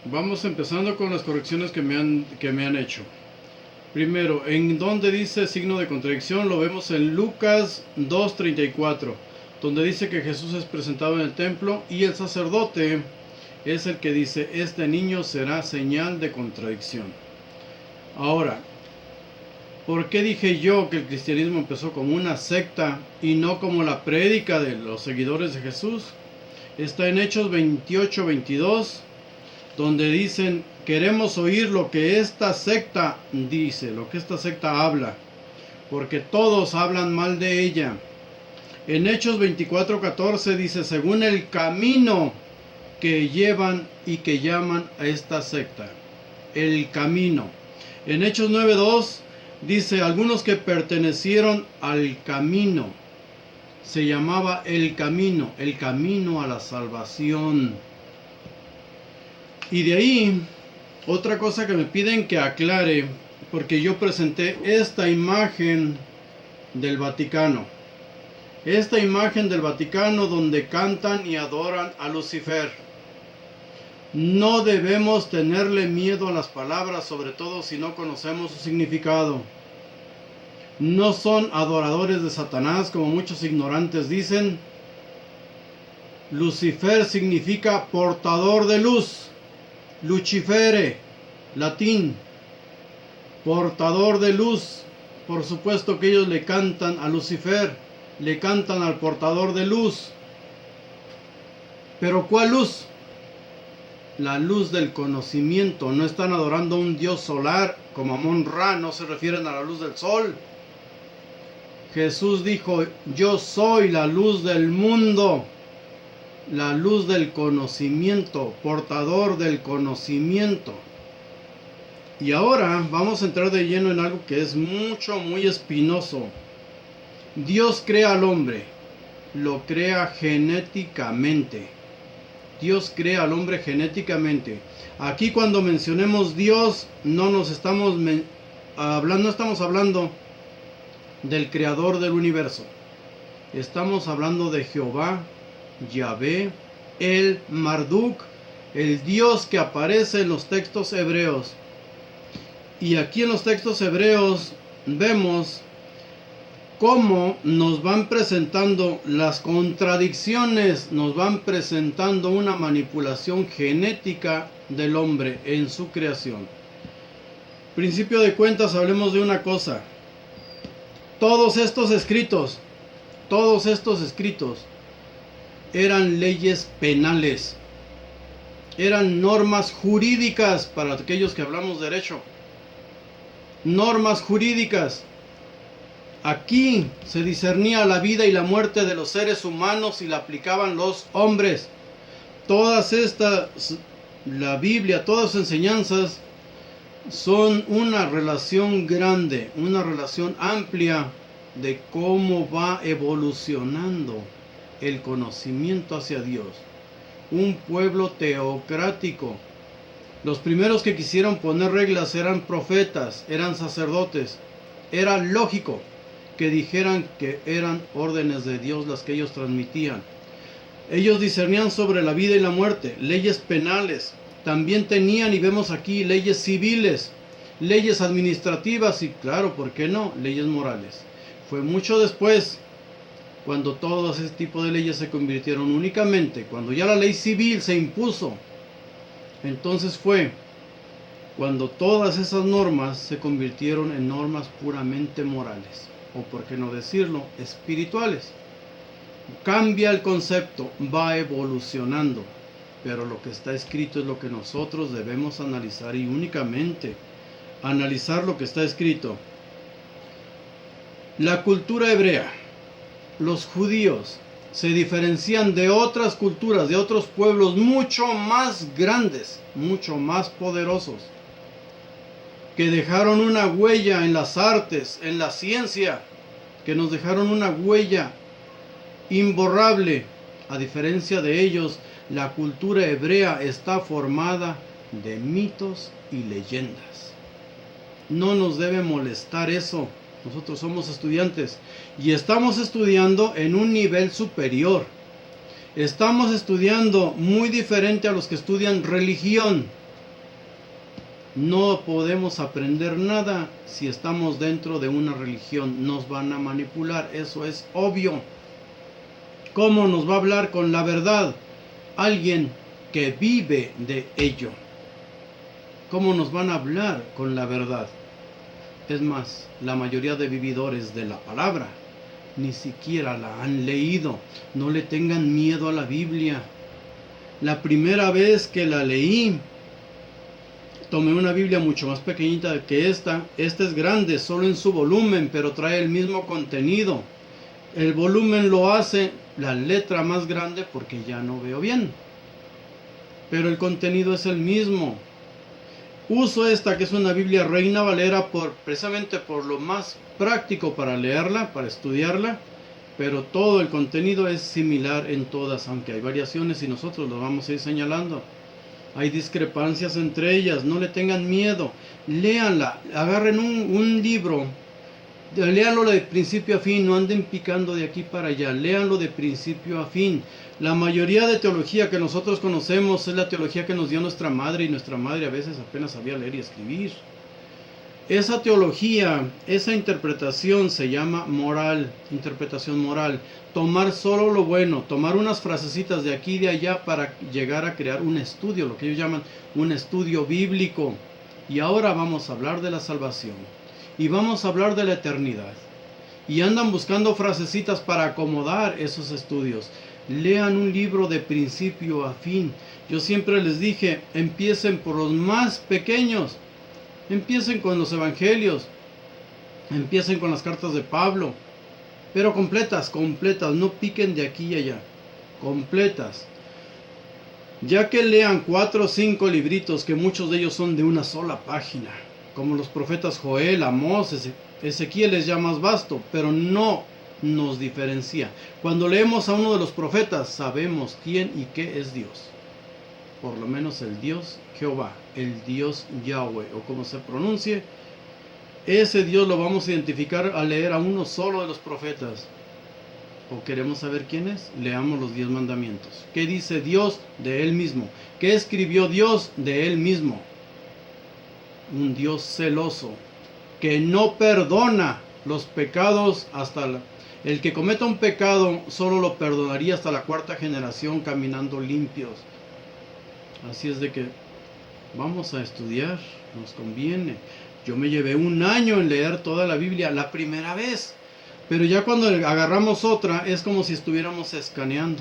Vamos empezando con las correcciones que me han hecho. Primero, en donde dice signo de contradicción, lo vemos en Lucas 2:34, donde dice que Jesús es presentado en el templo y el sacerdote es el que dice, este niño será señal de contradicción. Ahora, ¿por qué dije yo que el cristianismo empezó como una secta y no como la prédica de los seguidores de Jesús? Está en Hechos 28:22, donde dicen, queremos oír lo que esta secta dice, lo que esta secta habla, porque todos hablan mal de ella. En Hechos 24:14 dice, según el camino que llevan y que llaman a esta secta, el camino. En Hechos 9:2 dice, algunos que pertenecieron al camino, se llamaba el camino a la salvación. Y de ahí, otra cosa que me piden que aclare, porque yo presenté esta imagen del Vaticano. Esta imagen del Vaticano donde cantan y adoran a Lucifer. No debemos tenerle miedo a las palabras, sobre todo si no conocemos su significado. No son adoradores de Satanás, como muchos ignorantes dicen. Lucifer significa portador de luz. Lucifere, latín, portador de luz. Por supuesto que ellos le cantan a Lucifer, le cantan al portador de luz. Pero ¿cuál luz? La luz del conocimiento. No están adorando a un dios solar como Amon-Ra, no se refieren a la luz del sol. Jesús dijo, yo soy la luz del mundo. La luz del conocimiento, portador del conocimiento. Y ahora vamos a entrar de lleno en algo que es muy espinoso. Dios crea al hombre, lo crea genéticamente. Dios crea al hombre genéticamente. Aquí cuando mencionemos Dios, no estamos hablando del creador del universo. Estamos hablando de Jehová, Yahvé, el Marduk, el Dios que aparece en los textos hebreos. Y aquí en los textos hebreos vemos cómo nos van presentando las contradicciones, nos van presentando una manipulación genética del hombre en su creación. Principio de cuentas, hablemos de una cosa. Todos estos escritos eran leyes penales, eran normas jurídicas para aquellos que hablamos derecho, normas jurídicas. Aquí se discernía la vida y la muerte de los seres humanos y la aplicaban los hombres. Todas estas, la Biblia, todas sus enseñanzas son una relación grande, una relación amplia de cómo va evolucionando el conocimiento hacia Dios. Un pueblo teocrático. Los primeros que quisieron poner reglas eran profetas, eran sacerdotes. Era lógico que dijeran que eran órdenes de Dios las que ellos transmitían. Ellos discernían sobre la vida y la muerte, leyes penales. También tenían, y vemos aquí, leyes civiles, leyes administrativas y, claro, ¿por qué no?, leyes morales. Fue mucho después cuando todo ese tipo de leyes se convirtieron únicamente, cuando ya la ley civil se impuso, entonces fue cuando todas esas normas se convirtieron en normas puramente morales, o por qué no decirlo, espirituales. Cambia el concepto, va evolucionando, pero lo que está escrito es lo que nosotros debemos analizar y únicamente analizar lo que está escrito. La cultura hebrea, los judíos, se diferencian de otras culturas, de otros pueblos mucho más grandes, mucho más poderosos, que dejaron una huella en las artes, en la ciencia, que nos dejaron una huella imborrable. A diferencia de ellos, la cultura hebrea está formada de mitos y leyendas. No nos debe molestar eso. Nosotros somos estudiantes y estamos estudiando en un nivel superior. Estamos estudiando muy diferente a los que estudian religión. No podemos aprender nada si estamos dentro de una religión. Nos van a manipular, eso es obvio. ¿Cómo nos va a hablar con la verdad? Alguien que vive de ello. ¿Cómo nos van a hablar con la verdad? Es más, la mayoría de vividores de la palabra ni siquiera la han leído. No le tengan miedo a la Biblia. La primera vez que la leí, tomé una Biblia mucho más pequeñita que esta. Esta es grande, solo en su volumen, pero trae el mismo contenido. El volumen lo hace la letra más grande porque ya no veo bien. Pero el contenido es el mismo. Uso esta, que es una Biblia Reina Valera, precisamente por lo más práctico para leerla, para estudiarla. Pero todo el contenido es similar en todas, aunque hay variaciones y nosotros lo vamos a ir señalando. Hay discrepancias entre ellas, no le tengan miedo. Léanla, agarren un libro, léanlo de principio a fin, no anden picando de aquí para allá, léanlo de principio a fin. La mayoría de teología que nosotros conocemos es la teología que nos dio nuestra madre, y nuestra madre a veces apenas sabía leer y escribir. Esa teología, esa interpretación se llama moral, interpretación moral. Tomar solo lo bueno, tomar unas frasecitas de aquí y de allá para llegar a crear un estudio, lo que ellos llaman un estudio bíblico. Y ahora vamos a hablar de la salvación. Y vamos a hablar de la eternidad. Y andan buscando frasecitas para acomodar esos estudios. Lean un libro de principio a fin. Yo siempre les dije, empiecen por los más pequeños. Empiecen con los evangelios. Empiecen con las cartas de Pablo. Pero completas, no piquen de aquí y allá. Completas. Ya que lean 4 o 5 libritos, que muchos de ellos son de una sola página, como los profetas Joel, Amós, Ezequiel es ya más vasto, pero no nos diferencia. Cuando leemos a uno de los profetas, sabemos quién y qué es Dios. Por lo menos el Dios Jehová, el Dios Yahweh, o como se pronuncie, ese Dios lo vamos a identificar al leer a uno solo de los profetas. ¿O queremos saber quién es? Leamos los 10 mandamientos. ¿Qué dice Dios de Él mismo? ¿Qué escribió Dios de Él mismo? Un Dios celoso, que no perdona los pecados el que cometa un pecado solo lo perdonaría hasta la 4ª generación caminando limpios. Así es de que vamos a estudiar, nos conviene. Yo me llevé 1 año en leer toda la Biblia la primera vez, pero ya cuando agarramos otra es como si estuviéramos escaneando.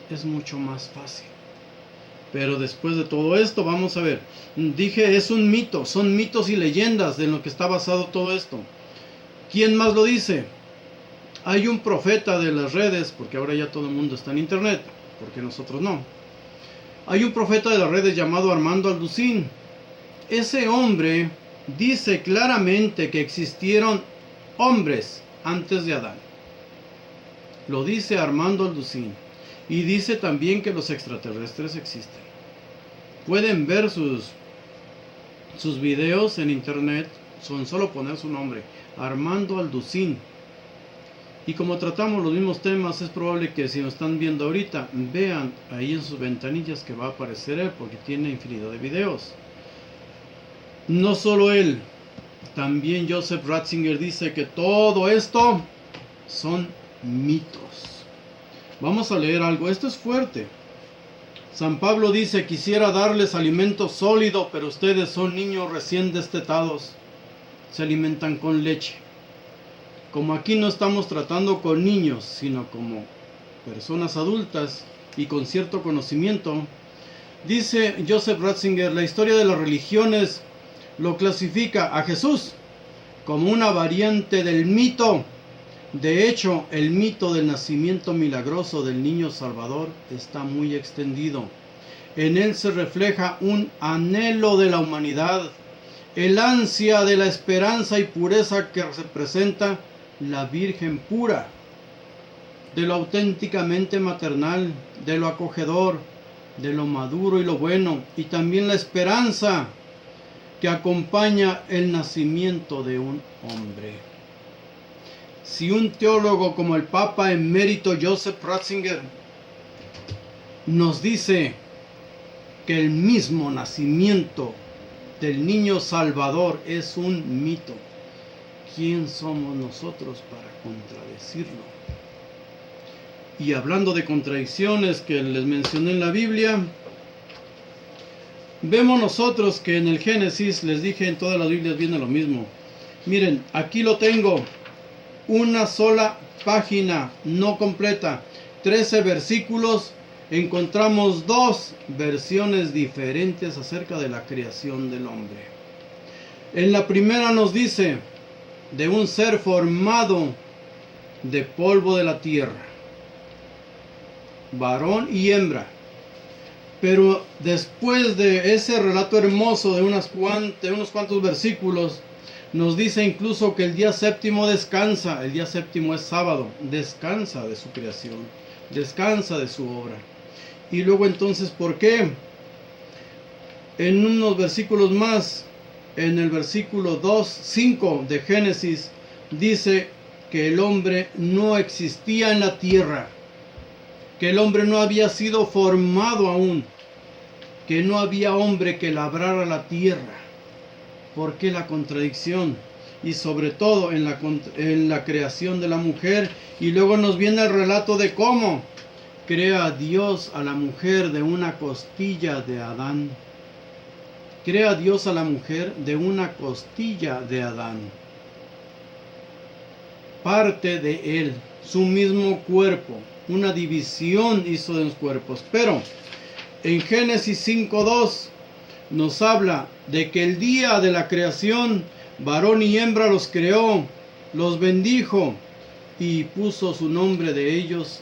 Es mucho más fácil. Pero después de todo esto, vamos a ver. Dije, es un mito, son mitos y leyendas de lo que está basado todo esto. ¿Quién más lo dice? Hay un profeta de las redes, porque ahora ya todo el mundo está en internet, porque nosotros no. Hay un profeta de las redes llamado Armando Alducín. Ese hombre dice claramente que existieron hombres antes de Adán. Lo dice Armando Alducín. Y dice también que los extraterrestres existen. Pueden ver sus videos en internet. Son solo poner su nombre, Armando Alducín. Y como tratamos los mismos temas, es probable que si nos están viendo ahorita, vean ahí en sus ventanillas que va a aparecer él, porque tiene infinidad de videos. No solo él, también Joseph Ratzinger dice que todo esto son mitos. Vamos a leer algo, esto es fuerte. San Pablo dice, quisiera darles alimento sólido, pero ustedes son niños recién destetados, se alimentan con leche. Como aquí no estamos tratando con niños, sino como personas adultas y con cierto conocimiento, dice Joseph Ratzinger, la historia de las religiones lo clasifica a Jesús como una variante del mito. De hecho, el mito del nacimiento milagroso del niño Salvador está muy extendido. En él se refleja un anhelo de la humanidad, el ansia de la esperanza y pureza que representa la Virgen pura, de lo auténticamente maternal, de lo acogedor, de lo maduro y lo bueno, y también la esperanza que acompaña el nacimiento de un hombre. Si un teólogo como el Papa emérito Joseph Ratzinger nos dice que el mismo nacimiento del niño Salvador es un mito. ¿Quién somos nosotros para contradecirlo? Y hablando de contradicciones que les mencioné en la Biblia, vemos nosotros que en el Génesis, les dije, en todas las Biblias viene lo mismo. Miren, aquí lo tengo, una sola página, no completa, 13 versículos. Encontramos dos versiones diferentes acerca de la creación del hombre. En la primera nos dice de un ser formado de polvo de la tierra, varón y hembra. Pero después de ese relato hermoso de unos cuantos versículos, nos dice incluso que el día séptimo descansa. El día séptimo es sábado, descansa de su creación, descansa de su obra. Y luego entonces, ¿por qué? En unos versículos más, en el versículo 5 de Génesis, dice que el hombre no existía en la tierra, que el hombre no había sido formado aún, que no había hombre que labrara la tierra. ¿Por qué la contradicción? Y sobre todo en la creación de la mujer. Y luego nos viene el relato de cómo crea Dios a la mujer de una costilla de Adán. Crea Dios a la mujer de una costilla de Adán. Parte de él, su mismo cuerpo. Una división hizo de los cuerpos. Pero en Génesis 5:2 nos habla de que el día de la creación, varón y hembra los creó, los bendijo y puso su nombre de ellos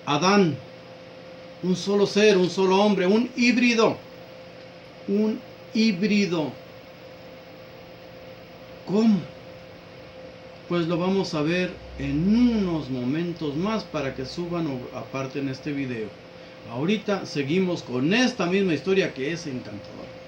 Adán. Un solo ser, un solo hombre, un híbrido. Un híbrido. ¿Cómo? Pues lo vamos a ver en unos momentos más para que suban o aparten este video. Ahorita seguimos con esta misma historia que es encantadora.